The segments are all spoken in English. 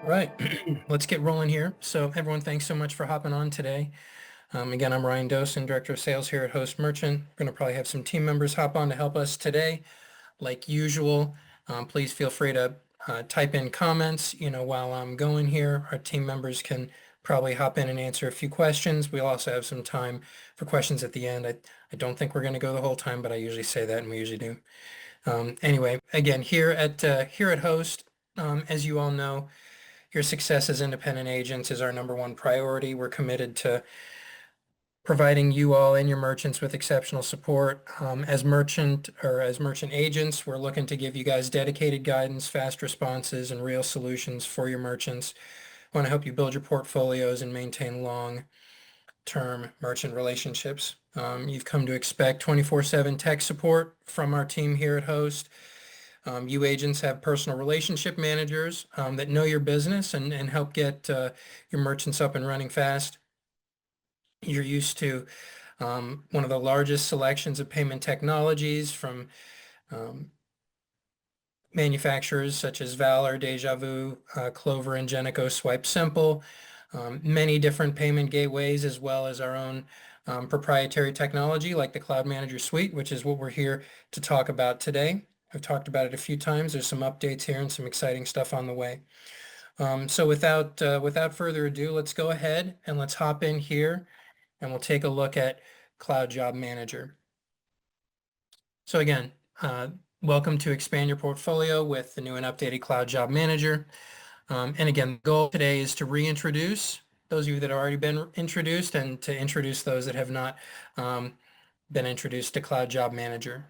Right, let's get rolling here. So everyone, thanks so much for hopping on today. Again, I'm Ryan Dosen, Director of Sales here at Host Merchant. We're going to probably have some team members hop on to help us today. Like usual, please feel free to type in comments, while I'm going here. Our team members can probably hop in and answer a few questions. We'll also have some time for questions at the end. I don't think we're going to go the whole time, but I usually say that and we usually do. Anyway, again, here at Host, as you all know, your success as independent agents is our number one priority. We're committed to providing you all and your merchants with exceptional support. As merchant agents, we're looking to give you guys dedicated guidance, fast responses, and real solutions for your merchants. We want to help you build your portfolios and maintain long-term merchant relationships. You've come to expect 24/7 tech support from our team here at Host. You agents have personal relationship managers that know your business and help get your merchants up and running fast. You're used to one of the largest selections of payment technologies from um, manufacturers such as Valor, Deja Vu, Clover, and Ingenico, Swipe Simple, many different payment gateways, as well as our own proprietary technology like the Cloud Manager Suite, which is what we're here to talk about today. I've talked about it a few times. There's some updates here and some exciting stuff on the way. So without further ado, let's go ahead and let's hop in here and we'll take a look at Cloud Job Manager. So again, welcome to expand your portfolio with the new and updated Cloud Job Manager. And again, the goal today is to reintroduce those of you that have already been introduced and to introduce those that have not been introduced to Cloud Job Manager.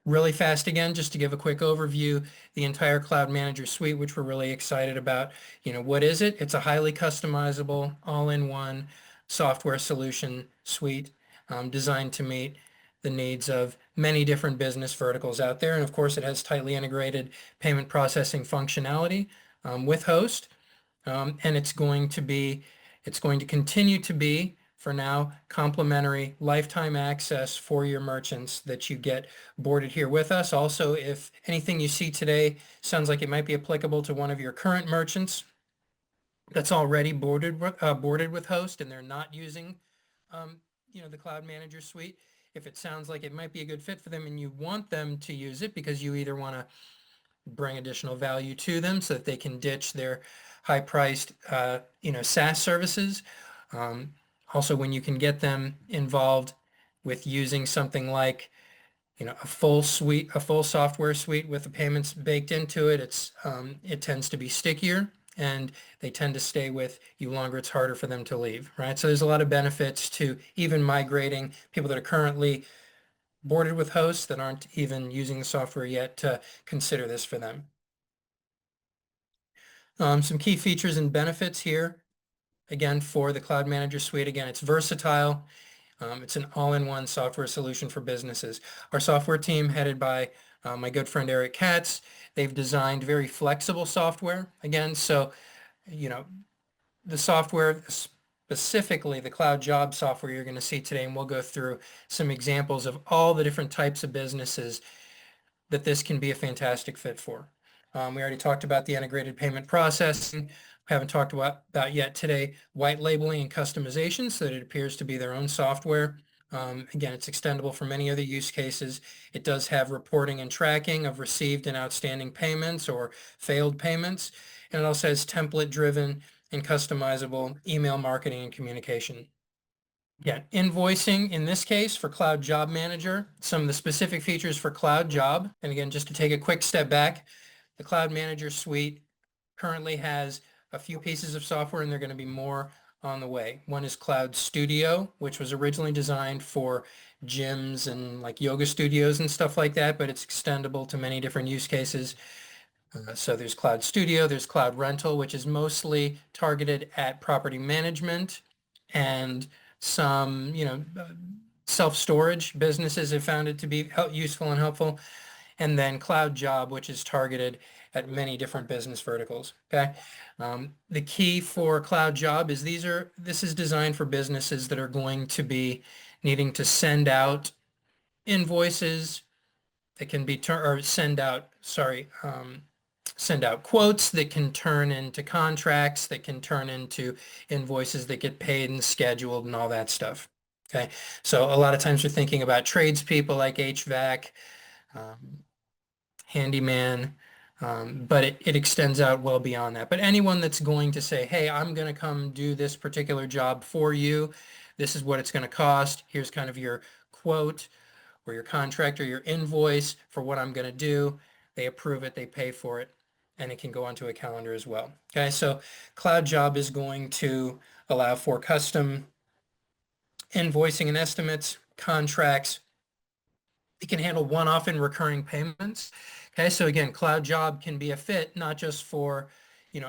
Really fast again, just to give a quick overview, the entire Cloud Manager suite, which we're really excited about. What is it? It's a highly customizable, all-in-one software solution suite designed to meet the needs of many different business verticals out there. And of course, it has tightly integrated payment processing functionality with Host. And it's going to continue to be, for now, complimentary lifetime access for your merchants that you get boarded here with us. Also, if anything you see today sounds like it might be applicable to one of your current merchants that's already boarded with Host and they're not using the Cloud Manager Suite, if it sounds like it might be a good fit for them and you want them to use it because you either want to bring additional value to them so that they can ditch their high-priced, SaaS services. Also, when you can get them involved with using something like, a full software suite with the payments baked into it, it tends to be stickier and they tend to stay with you longer. It's harder for them to leave, right? So there's a lot of benefits to even migrating people that are currently boarded with hosts that aren't even using the software yet to consider this for them. Some key features and benefits here. Again, for the Cloud Manager Suite, again, it's versatile. It's an all-in-one software solution for businesses. Our software team, headed by my good friend Eric Katz, they've designed very flexible software. Again, so, the software, specifically the cloud job software you're going to see today, and we'll go through some examples of all the different types of businesses that this can be a fantastic fit for. We already talked about the integrated payment processing. We haven't talked about yet today white labeling and customization so that it appears to be their own software. Again, it's extendable for many other use cases. It does have reporting and tracking of received and outstanding payments or failed payments. And it also has template-driven and customizable email marketing and communication. Yeah, invoicing in this case for Cloud Job Manager, some of the specific features for Cloud Job. And again, just to take a quick step back, the Cloud Manager Suite currently has a few pieces of software and they're going to be more on the way. One is Cloud Studio, which was originally designed for gyms and like yoga studios and stuff like that, but it's extendable to many different use cases. So there's Cloud Studio, there's Cloud Rental, which is mostly targeted at property management and some, self-storage businesses have found it to be useful and helpful. And then Cloud Job, which is targeted at many different business verticals. Okay. The key for Cloud Job is this is designed for businesses that are going to be needing to send out invoices that can be send out quotes that can turn into contracts, that can turn into invoices that get paid and scheduled and all that stuff. Okay, so a lot of times we're thinking about tradespeople like HVAC, um, handyman, but it extends out well beyond that. But anyone that's going to say, hey, I'm going to come do this particular job for you. This is what it's going to cost. Here's kind of your quote or your contract or your invoice for what I'm going to do. They approve it, they pay for it, and it can go onto a calendar as well. Okay, so Cloud Job is going to allow for custom invoicing and estimates, contracts. It can handle one-off and recurring payments. Okay, so again, Cloud Job can be a fit not just for,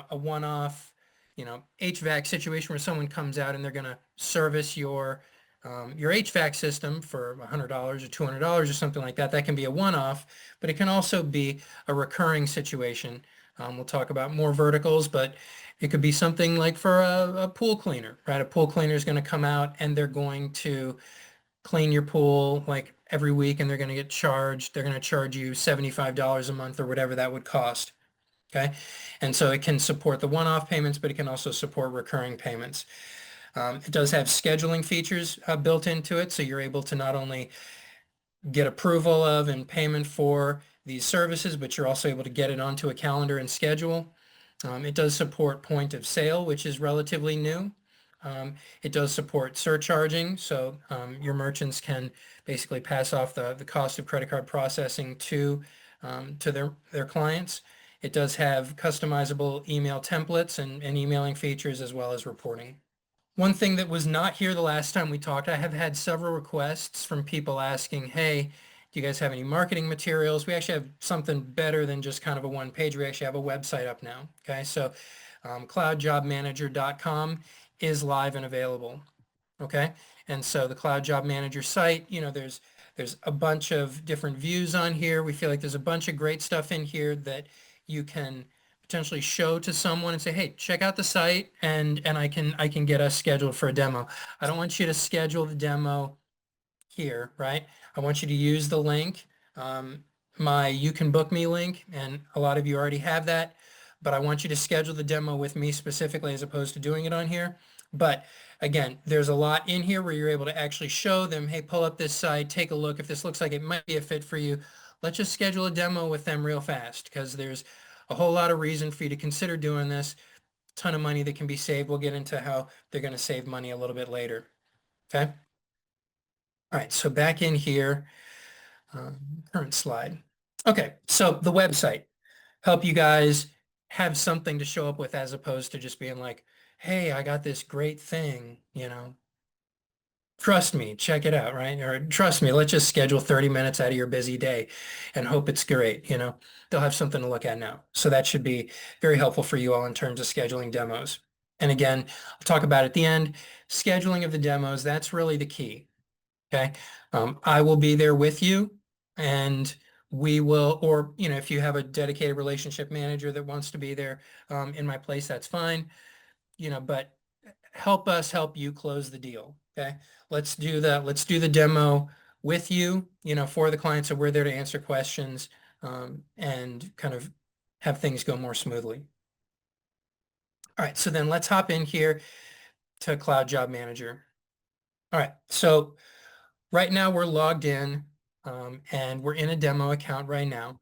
a one-off, HVAC situation where someone comes out and they're going to service your HVAC system for $100 or $200 or something like that. That can be a one-off, but it can also be a recurring situation. We'll talk about more verticals, but it could be something like for a pool cleaner, right? A pool cleaner is going to come out and they're going to clean your pool like every week and they're going to get charged. They're going to charge you $75 a month or whatever that would cost. Okay. And so it can support the one-off payments, but it can also support recurring payments. It does have scheduling features built into it. So you're able to not only get approval of and payment for these services, but you're also able to get it onto a calendar and schedule. It does support point of sale, which is relatively new. It does support surcharging, so your merchants can basically pass off the cost of credit card processing to their clients. It does have customizable email templates and emailing features as well as reporting. One thing that was not here the last time we talked, I have had several requests from people asking, hey, do you guys have any marketing materials? We actually have something better than just kind of a one page. We actually have a website up now. Okay, so cloudjobmanager.com is live and available. Okay, and so the Cloud Job Manager site, there's a bunch of different views on here. We feel like there's a bunch of great stuff in here that you can potentially show to someone and say, hey, check out the site and I can get us scheduled for a demo. I don't want you to schedule the demo here, right? I want you to use the link, my You Can Book Me link, and a lot of you already have that, but I want you to schedule the demo with me specifically as opposed to doing it on here. But again, there's a lot in here where you're able to actually show them, hey, pull up this site, take a look. If this looks like it might be a fit for you, let's just schedule a demo with them real fast because there's a whole lot of reason for you to consider doing this. Ton of money that can be saved. We'll get into how they're going to save money a little bit later. Okay. All right, so back in here, current slide. Okay, so the website, help you guys have something to show up with as opposed to just being like, hey, I got this great thing, trust me, check it out, right? Or trust me, let's just schedule 30 minutes out of your busy day and hope it's great, They'll have something to look at now. So that should be very helpful for you all in terms of scheduling demos. And again, I'll talk about at the end, scheduling of the demos, that's really the key. Okay. I will be there with you and we will, or, if you have a dedicated relationship manager that wants to be there in my place, that's fine, but help us help you close the deal. Okay. Let's do the demo with you, for the client. So we're there to answer questions and kind of have things go more smoothly. All right. So then let's hop in here to Cloud Job Manager. All right. So right now we're logged in and we're in a demo account right now.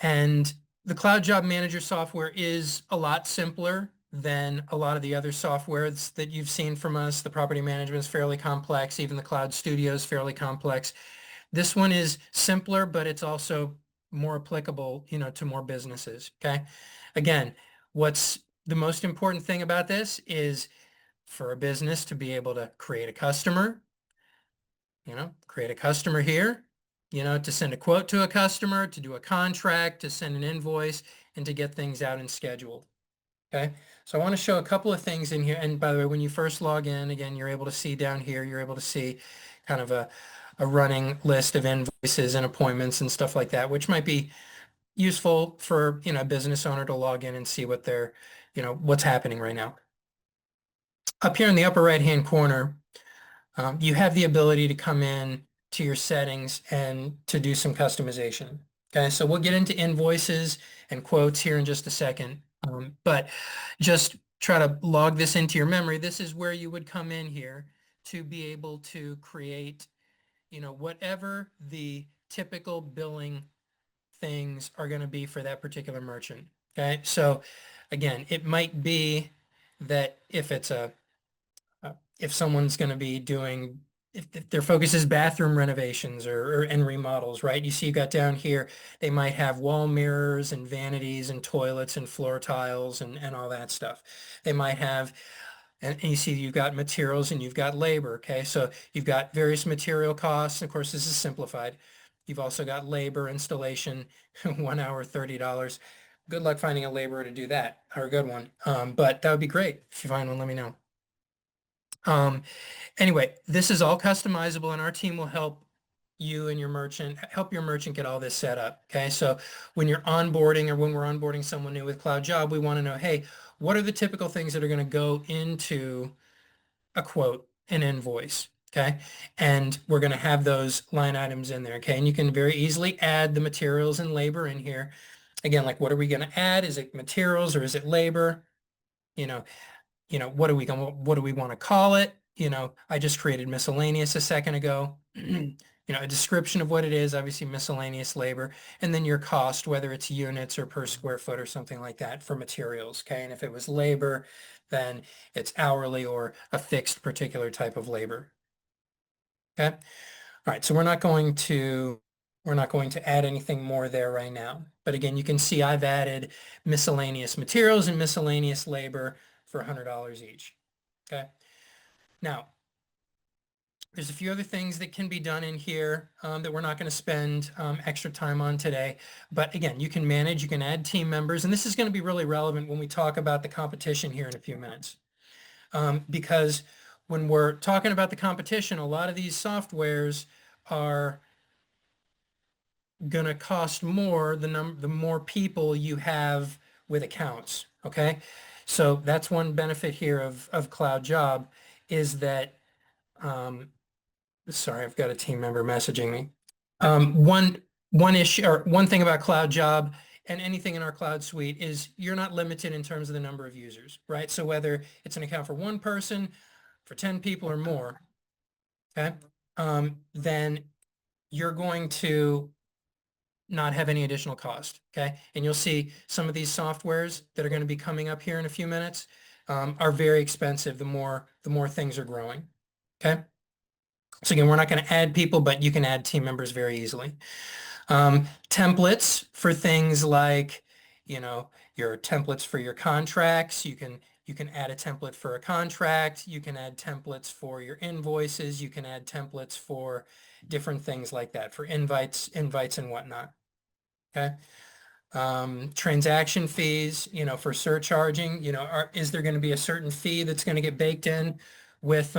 And the Cloud Job Manager software is a lot simpler than a lot of the other softwares that you've seen from us. The property management is fairly complex. Even the Cloud Studio is fairly complex. This one is simpler, but it's also more applicable, to more businesses. Okay. Again, what's the most important thing about this is for a business to be able to create a customer, create a customer here, to send a quote to a customer, to do a contract, to send an invoice, and to get things out and scheduled. Okay, so I want to show a couple of things in here. And by the way, when you first log in, again, you're able to see down here, you're able to see kind of a running list of invoices and appointments and stuff like that, which might be useful for, a business owner to log in and see what they're, what's happening right now. Up here in the upper right-hand corner, you have the ability to come in to your settings and to do some customization. Okay, so we'll get into invoices and quotes here in just a second. But just try to log this into your memory. This is where you would come in here to be able to create, whatever the typical billing things are going to be for that particular merchant. Okay, so again, it might be that if someone's going to be doing, if their focus is bathroom renovations and remodels, right? You see you got down here, they might have wall mirrors and vanities and toilets and floor tiles and all that stuff. They might have, and you see you've got materials and you've got labor, okay? So you've got various material costs. Of course, this is simplified. You've also got labor installation, 1 hour, $30. Good luck finding a laborer to do that, or a good one. But that would be great. If you find one, let me know. Um, anyway, this is all customizable and our team will help you and your merchant, help your merchant get all this set up. Okay. So when you're onboarding or when we're onboarding someone new with Cloud Job, we want to know, hey, what are the typical things that are going to go into a quote, an invoice? Okay. And we're going to have those line items in there. Okay. And you can very easily add the materials and labor in here. Again, like what are we going to add? Is it materials or is it labor? You know, what do we want to call it? I just created miscellaneous a second ago. A description of what it is, obviously miscellaneous labor, and then your cost, whether it's units or per square foot or something like that for materials. Okay. And if it was labor, then it's hourly or a fixed particular type of labor. Okay. All right. So we're not going to add anything more there right now. But again, you can see I've added miscellaneous materials and miscellaneous labor for $100 each. Okay. Now, there's a few other things that can be done in here that we're not going to spend extra time on today. But again, you can manage, you can add team members, and this is going to be really relevant when we talk about the competition here in a few minutes. Because when we're talking about the competition, a lot of these softwares are going to cost more the more people you have with accounts. Okay. So that's one benefit here of Cloud Job is that, sorry, I've got a team member messaging me. One issue or one thing about Cloud Job and anything in our cloud suite is you're not limited in terms of the number of users, right? So whether it's an account for one person, for 10 people or more, okay, then you're going to not have any additional cost, okay? And you'll see some of these softwares that are going to be coming up here in a few minutes are very expensive the more things are growing, okay? So again, we're not going to add people, but you can add team members very easily. Templates for things like, your templates for your contracts. You can add a template for a contract. You can add templates for your invoices. You can add templates for different things like that, for invites and whatnot. Okay. Transaction fees, for surcharging, is there going to be a certain fee that's going to get baked in with,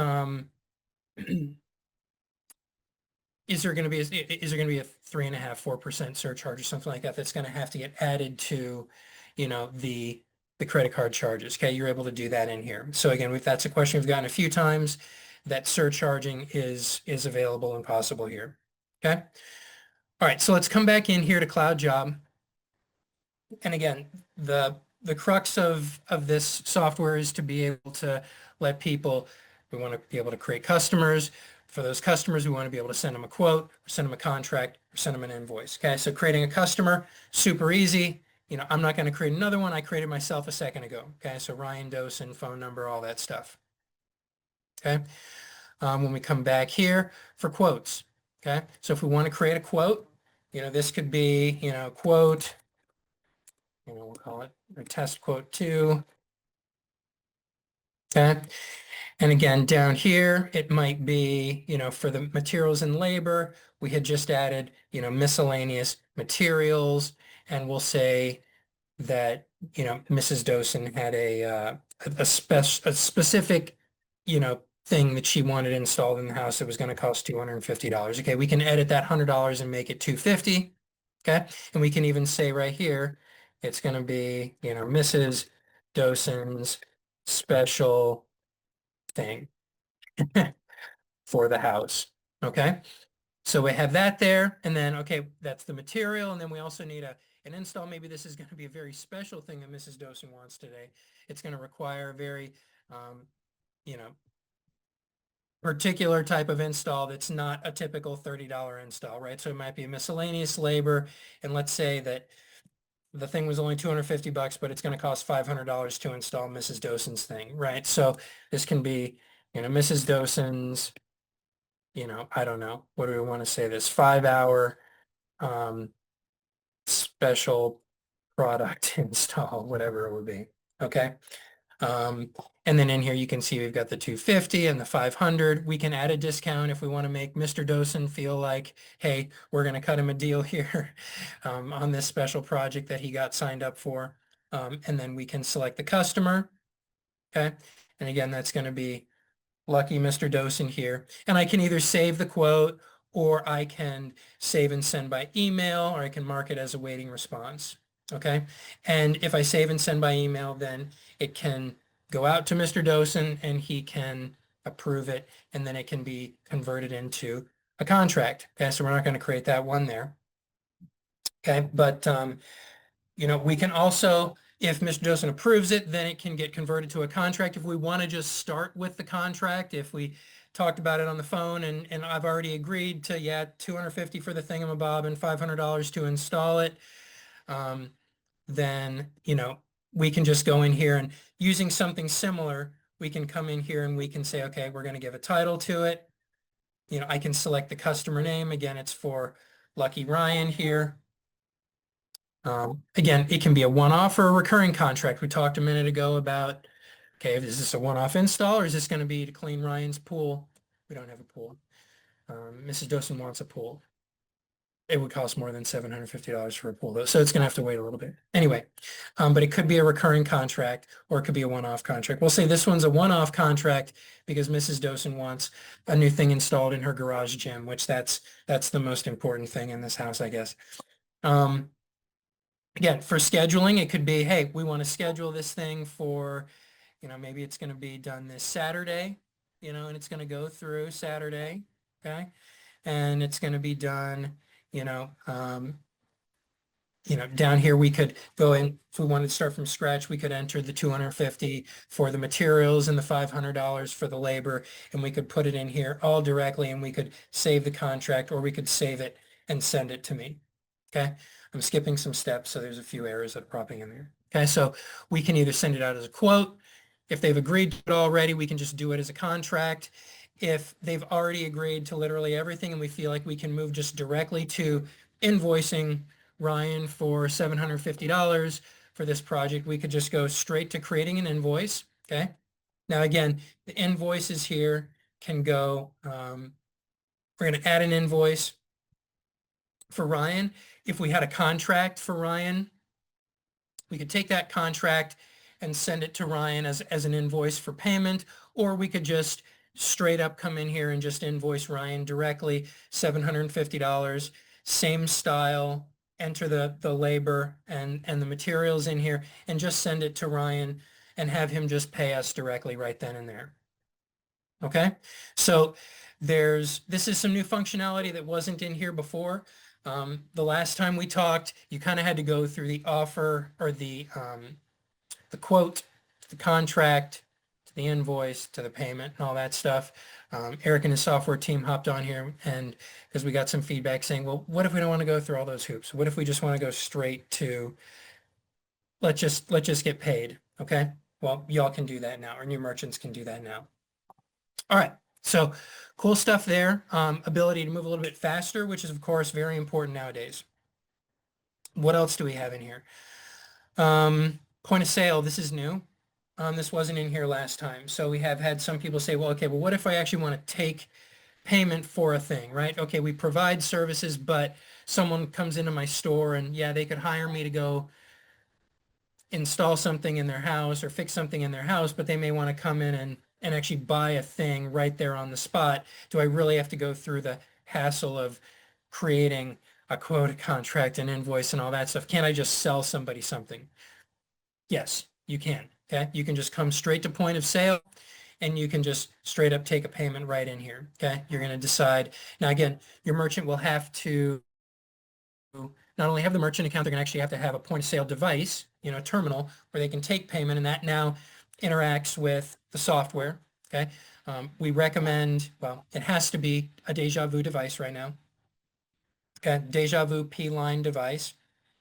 is there going to be a 3.5%, 4% surcharge or something like that that's going to have to get added to, the credit card charges? Okay, you're able to do that in here. So again, if that's a question we've gotten a few times, that surcharging is available and possible here. Okay. All right, so let's come back in here to Cloud Job. And again, the crux of this software is to be able to let people, we want to be able to create customers. For those customers, we want to be able to send them a quote, or send them a contract, or send them an invoice. Okay, so creating a customer, super easy. I'm not going to create another one. I created myself a second ago. Okay, so Ryan Dosen, phone number, all that stuff. Okay, when we come back here for quotes. Okay, so if we want to create a quote, this could be, quote, we'll call it a test quote 2. Okay. And again, down here, it might be, for the materials and labor, we had just added, miscellaneous materials, and we'll say that, Mrs. Dosen had a specific, thing that she wanted installed in the house that was going to cost $250. Okay, we can edit that $100 and make it $250. Okay, and we can even say right here, it's going to be, Mrs. Dosen's special thing for the house. Okay. So we have that there, and then, okay, that's the material, and then we also need an install. Maybe this is going to be a very special thing that Mrs. Dosen wants today. It's going to require a very, you know, particular type of install that's not a typical $30 install, right? So it might be miscellaneous labor, and let's say that the thing was only 250 bucks, but it's going to cost $500 to install Mrs. Dosen's thing, right? So this can be, Mrs. Dosen's, I don't know, what do we want to say this, 5-hour um, special product install, whatever it would be. Okay. Um, and then in here you can see we've got the 250 and the 500. We can add a discount if we want to make Mr. Dosen feel like, hey, we're going to cut him a deal here on this special project that he got signed up for. And then we can select the customer. Okay. And again, that's going to be lucky Mr. Dosen here. And I can either save the quote, or I can save and send by email, or I can mark it as a waiting response. Okay. And if I save and send by email, then it can go out to Mr. Dosen and he can approve it, and then it can be converted into a contract. Okay. So we're not going to create that one there. Okay. But, we can also, if Mr. Dosen approves it, then it can get converted to a contract. If we want to just start with the contract, if we talked about it on the phone and I've already agreed to, yeah, 250 for the thingamabob and $500 to install it, then, we can just go in here and using something similar, we can come in here and we can say, okay, we're going to give a title to it. I can select the customer name. Again, it's for Lucky Ryan here. Again, it can be a one-off or a recurring contract. We talked a minute ago about, okay, is this a one-off install or is this going to be to clean Ryan's pool? We don't have a pool. Mrs. Dosen wants a pool. It would cost more than $750 for a pool, though, so it's going to have to wait a little bit. Anyway, but it could be a recurring contract or it could be a one-off contract. We'll say this one's a one-off contract because Mrs. Dosen wants a new thing installed in her garage gym, which that's the most important thing in this house, I guess. Again, for scheduling, it could be, hey, we want to schedule this thing for, maybe it's going to be done this Saturday, and it's going to go through Saturday, okay? And it's going to be done, down here we could go in, if we wanted to start from scratch, we could enter the 250 for the materials and the $500 for the labor, and we could put it in here all directly, and we could save the contract, or we could save it and send it to me, okay? I'm skipping some steps, so there's a few errors that are popping in there. Okay, so we can either send it out as a quote. If they've agreed to it already, we can just do it as a contract. If they've already agreed to literally everything and we feel like we can move just directly to invoicing Ryan for $750 for this project, we could just go straight to creating an invoice, okay? Now again, the invoices here can go, we're going to add an invoice for Ryan. If we had a contract for Ryan, we could take that contract and send it to Ryan as an invoice for payment, or we could just straight up come in here and just invoice Ryan directly, $750, same style, enter the labor and the materials in here, and just send it to Ryan and have him just pay us directly right then and there. Okay, so this is some new functionality that wasn't in here before. The last time we talked, you kind of had to go through the offer or the quote, the contract, to the invoice, to the payment and all that stuff. Eric and his software team hopped on here and because we got some feedback saying, well, what if we don't want to go through all those hoops? What if we just want to go straight to, let's just get paid, okay? Well, y'all can do that now, or new merchants can do that now. All right. So cool stuff there. Ability to move a little bit faster, which is of course very important nowadays. What else do we have in here? Point of sale, this is new. This wasn't in here last time. So we have had some people say, well, okay, well, what if I actually want to take payment for a thing, right? Okay, we provide services, but someone comes into my store and yeah, they could hire me to go install something in their house or fix something in their house, but they may want to come in and actually buy a thing right there on the spot. Do I really have to go through the hassle of creating a quote, a contract, an invoice, and all that stuff? Can't I just sell somebody something? Yes, you can. Okay, you can just come straight to point of sale. and you can just straight up take a payment right in here. Okay. You're going to decide. Now, again, your merchant will have to not only have the merchant account, they're going to actually have to have a point of sale device, a terminal where they can take payment, and that now interacts with the software. Okay. We recommend, well, it has to be a Deja Vu device right now. Okay. Deja Vu P-line device.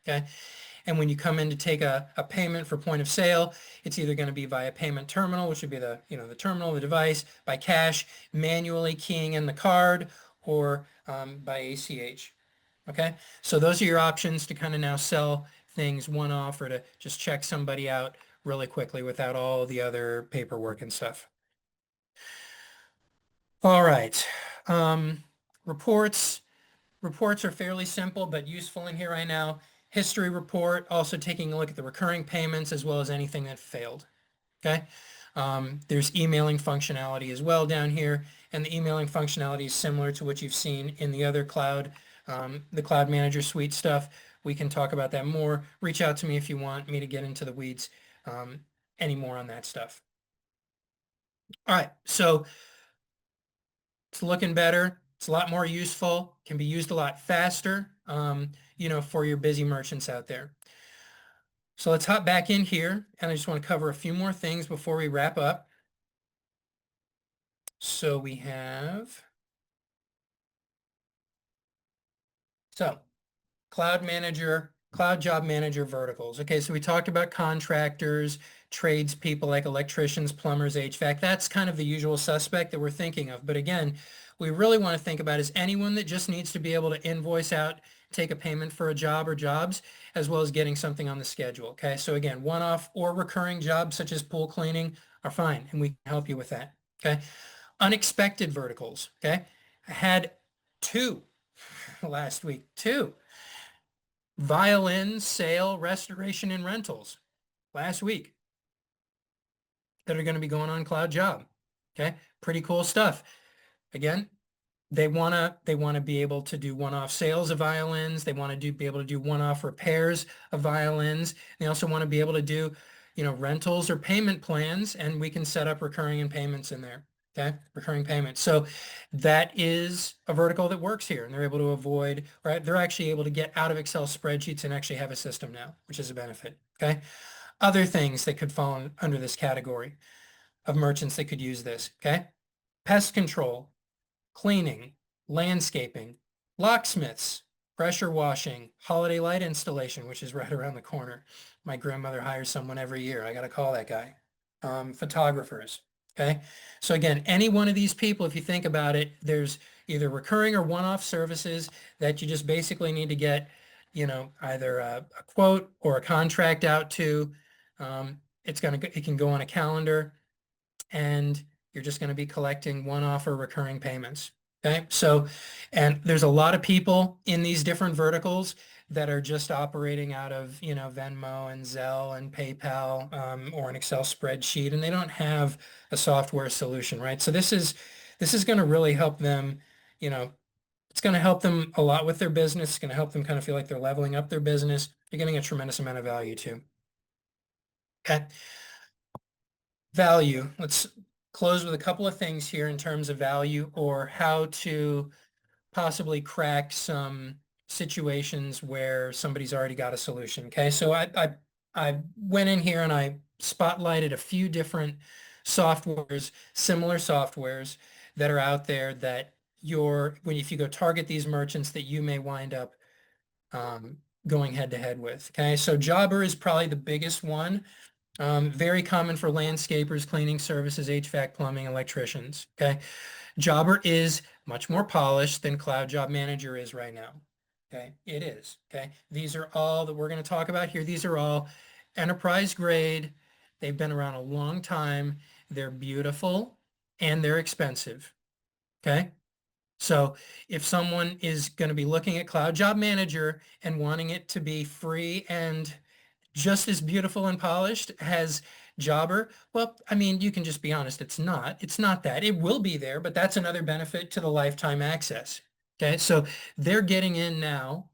Okay. And when you come in to take a payment for point of sale, it's either going to be via payment terminal, which would be the terminal, the device, by cash, manually keying in the card, or by ACH. Okay, so those are your options to kind of now sell things one off or to just check somebody out really quickly without all the other paperwork and stuff. All right. Um, reports. Reports are fairly simple but useful in here right now. History report, also taking a look at the recurring payments as well as anything that failed. Okay. There's emailing functionality as well down here, and the emailing functionality is similar to what you've seen in the other cloud, the Cloud Manager Suite stuff. We can talk about that more. Reach out to me if you want me to get into the weeds any more on that stuff. All right, so it's looking better. It's a lot more useful, can be used a lot faster, for your busy merchants out there. So let's hop back in here, and I just want to cover a few more things before we wrap up. So we have, Cloud Manager, Cloud Job Manager verticals. Okay, so we talked about contractors, tradespeople like electricians, plumbers, HVAC. That's kind of the usual suspect that we're thinking of. But again, we really want to think about is anyone that just needs to be able to invoice out, take a payment for a job or jobs, as well as getting something on the schedule. Okay, so again, one-off or recurring jobs such as pool cleaning are fine, and we can help you with that. Okay, unexpected verticals. Okay, I had two last week, two. Violin sale, restoration, and rentals last week that are going to be going on Cloud Job. Okay, pretty cool stuff. Again, they want to be able to do one-off sales of violins. They want to be able to do one-off repairs of violins. They also want to be able to do, rentals or payment plans, and we can set up recurring and payments in there. Okay, recurring payments. So that is a vertical that works here, and they're able to avoid, right? They're actually able to get out of Excel spreadsheets and actually have a system now, which is a benefit. Okay, other things that could fall under this category of merchants that could use this. Okay, pest control, cleaning, landscaping, locksmiths, pressure washing, holiday light installation, which is right around the corner. My grandmother hires someone every year. I got to call that guy. Photographers. Okay. So again, any one of these people, if you think about it, there's either recurring or one-off services that you just basically need to get, either a quote or a contract out to. It can go on a calendar, and you're just going to be collecting one-off or recurring payments. Okay. So, and there's a lot of people in these different verticals that are just operating out of, Venmo and Zelle and PayPal, or an Excel spreadsheet, and they don't have a software solution, right? So this is going to really help them, it's going to help them a lot with their business. It's going to help them kind of feel like they're leveling up their business. You're getting a tremendous amount of value too. Okay. Value. Let's close with a couple of things here in terms of value or how to possibly crack some situations where somebody's already got a solution. Okay, so I went in here and I spotlighted a few different softwares, similar softwares that are out there that if you go target these merchants that you may wind up going head to head with. Okay, so Jobber is probably the biggest one. Very common for landscapers, cleaning services, HVAC, plumbing, electricians. Okay. Jobber is much more polished than Cloud Job Manager is right now. Okay. It is. Okay. These are all that we're going to talk about here. These are all enterprise grade. They've been around a long time. They're beautiful and they're expensive. Okay. So if someone is going to be looking at Cloud Job Manager and wanting it to be free and just as beautiful and polished as Jobber, well, I mean, you can just be honest. It's not. It's not that. It will be there, but that's another benefit to the lifetime access. Okay, so they're getting in now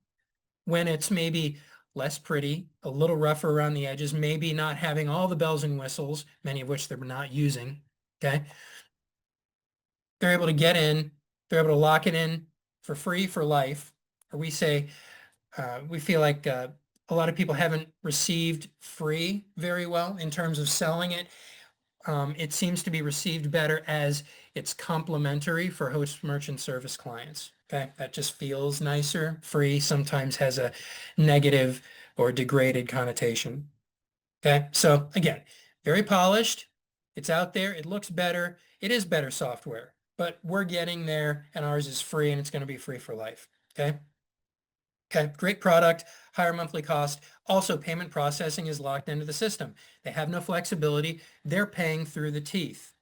when it's maybe less pretty, a little rougher around the edges, maybe not having all the bells and whistles, many of which they're not using. Okay. They're able to get in, they're able to lock it in for free for life. Or we say, we feel like a lot of people haven't received free very well in terms of selling it. It seems to be received better as it's complimentary for host merchant service clients. Okay, that just feels nicer. Free sometimes has a negative or degraded connotation. Okay, so again, very polished. It's out there. It looks better. It is better software, but we're getting there and ours is free and it's going to be free for life. Okay. Okay, great product, higher monthly cost. Also, payment processing is locked into the system. They have no flexibility. They're paying through the teeth.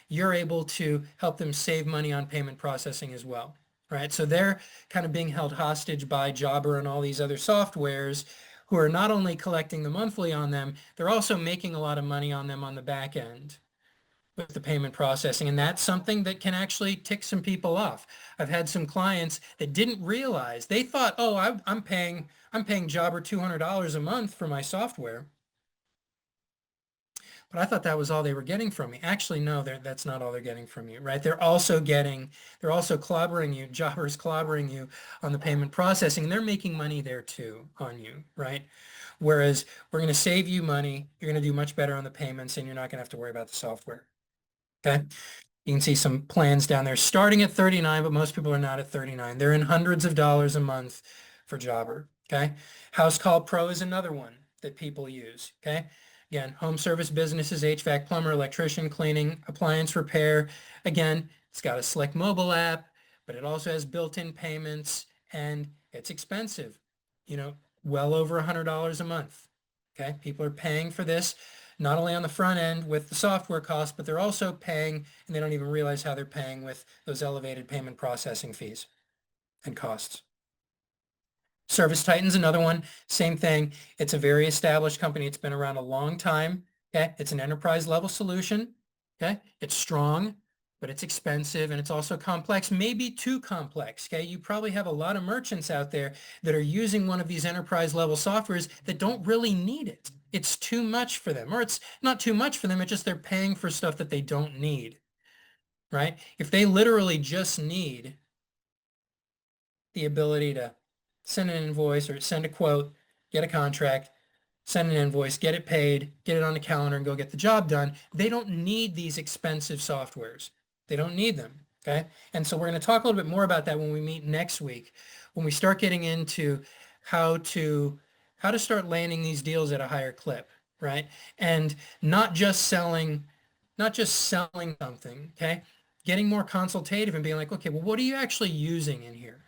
You're able to help them save money on payment processing as well, right? So they're kind of being held hostage by Jobber and all these other softwares who are not only collecting the monthly on them, they're also making a lot of money on them on the back end with the payment processing. And that's something that can actually tick some people off. I've had some clients that didn't realize, they thought, oh, I'm paying Jobber $200 a month for my software. But I thought that was all they were getting from me. Actually, no, that's not all they're getting from you, right? They're also clobbering you, Jobber's clobbering you on the payment processing. They're making money there too on you, right? Whereas we're going to save you money. You're going to do much better on the payments and you're not going to have to worry about the software. Okay. You can see some plans down there starting at 39, but most people are not at 39. They're in hundreds of dollars a month for Jobber. Okay. House Call Pro is another one that people use. Okay. Again, home service businesses, HVAC, plumber, electrician, cleaning, appliance repair. Again, it's got a slick mobile app, but it also has built-in payments and it's expensive, well over $100 a month. Okay. People are paying for this not only on the front end with the software costs, but they're also paying, and they don't even realize how they're paying with those elevated payment processing fees and costs. Service Titan's another one, same thing. It's a very established company. It's been around a long time. Okay, it's an enterprise level solution. Okay, it's strong, but it's expensive and it's also complex, maybe too complex. Okay, you probably have a lot of merchants out there that are using one of these enterprise level softwares that don't really need it. It's too much for them, or it's not too much for them. It's just they're paying for stuff that they don't need, right? If they literally just need the ability to send an invoice or send a quote, get a contract, send an invoice, get it paid, get it on the calendar and go get the job done. They don't need these expensive softwares. They don't need them. Okay. And so we're going to talk a little bit more about that when we meet next week, when we start getting into how to start landing these deals at a higher clip, right? And not just selling something, okay? Getting more consultative and being like, okay, well, what are you actually using in here?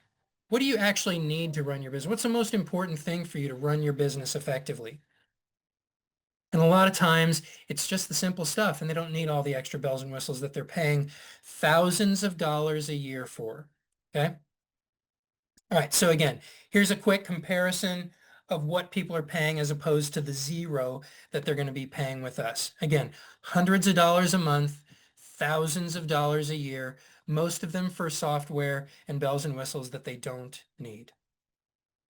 What do you actually need to run your business? What's the most important thing for you to run your business effectively? And a lot of times it's just the simple stuff and they don't need all the extra bells and whistles that they're paying thousands of dollars a year for. Okay. All right. So again, here's a quick comparison of what people are paying as opposed to the zero that they're going to be paying with us. Again, hundreds of dollars a month, thousands of dollars a year, most of them for software and bells and whistles that they don't need.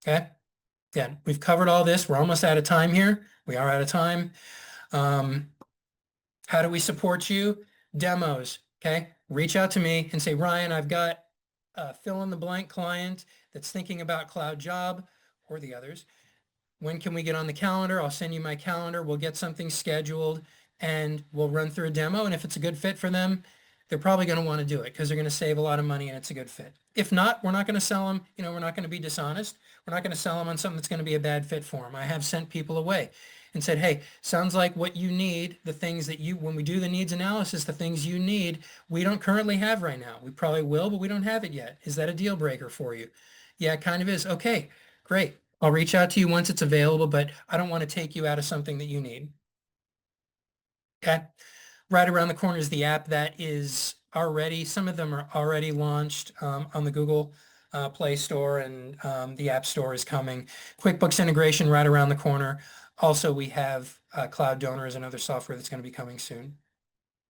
Okay. Again, we've covered all this. We're almost out of time here. We are out of time. How do we support you? Demos, okay? Reach out to me and say, Ryan, I've got a fill in the blank client that's thinking about Cloud Job or the others. When can we get on the calendar? I'll send you my calendar. We'll get something scheduled and we'll run through a demo. And if it's a good fit for them, they're probably going to want to do it because they're going to save a lot of money and it's a good fit. If not, we're not going to sell them. We're not going to be dishonest. We're not going to sell them on something that's going to be a bad fit for them. I have sent people away and said, hey, sounds like what you need, the things that when we do the needs analysis, the things you need, we don't currently have right now. We probably will, but we don't have it yet. Is that a deal breaker for you? Yeah, it kind of is. Okay, great. I'll reach out to you once it's available, but I don't want to take you out of something that you need. Okay. Right around the corner is the app that is already, some of them are already launched on the Google Play Store and the App Store is coming. QuickBooks integration right around the corner. Also, we have Cloud Donor as another software that's going to be coming soon.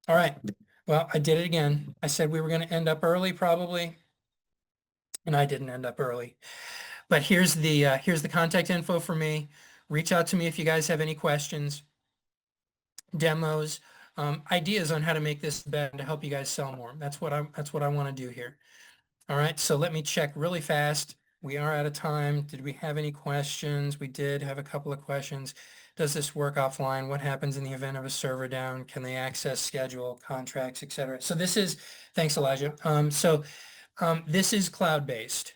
All right. Well, I did it again. I said we were going to end up early probably, and I didn't end up early. But here's the contact info for me. Reach out to me if you guys have any questions. Demos ideas on how to make this better to help you guys sell more. That's what I want to do here. All right, so let me check really fast. We are out of time. Did we have any questions? We did have a couple of questions. Does this work offline? What happens in the event of a server down? Can they access schedule, contracts, etc.? So this is, thanks Elijah. This is cloud-based.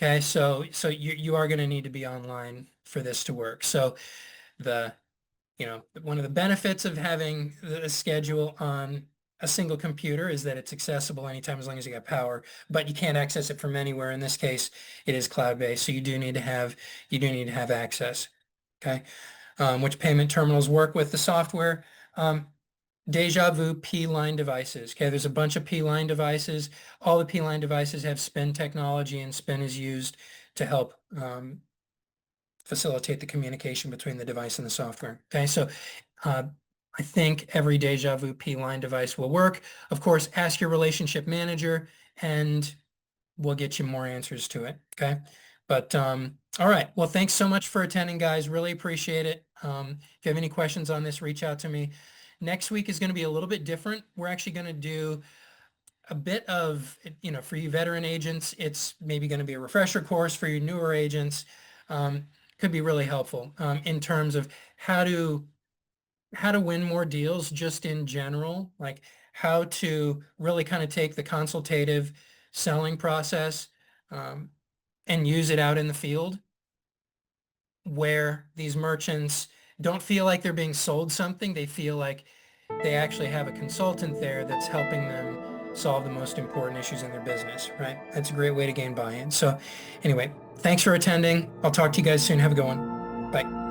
Okay, so you are going to need to be online for this to work. So the one of the benefits of having a schedule on a single computer is that it's accessible anytime as long as you got power, but you can't access it from anywhere. In this case, it is cloud-based, so you do need to have access. Okay, which payment terminals work with the software? Deja Vu P-line devices. Okay, there's a bunch of P-line devices. All the P-line devices have spin technology, and spin is used to help facilitate the communication between the device and the software. Okay, so I think every Deja Vu P-line device will work. Of course, ask your relationship manager and we'll get you more answers to it. Okay, but all right. Well, thanks so much for attending, guys. Really appreciate it. If you have any questions on this, reach out to me. Next week is going to be a little bit different. We're actually going to do a bit of, for you veteran agents, it's maybe going to be a refresher course. For you newer agents, could be really helpful in terms of how to win more deals just in general, like how to really kind of take the consultative selling process and use it out in the field where these merchants don't feel like they're being sold something. They feel like they actually have a consultant there that's helping them solve the most important issues in their business, right? That's a great way to gain buy-in. So anyway, thanks for attending. I'll talk to you guys soon. Have a good one. Bye.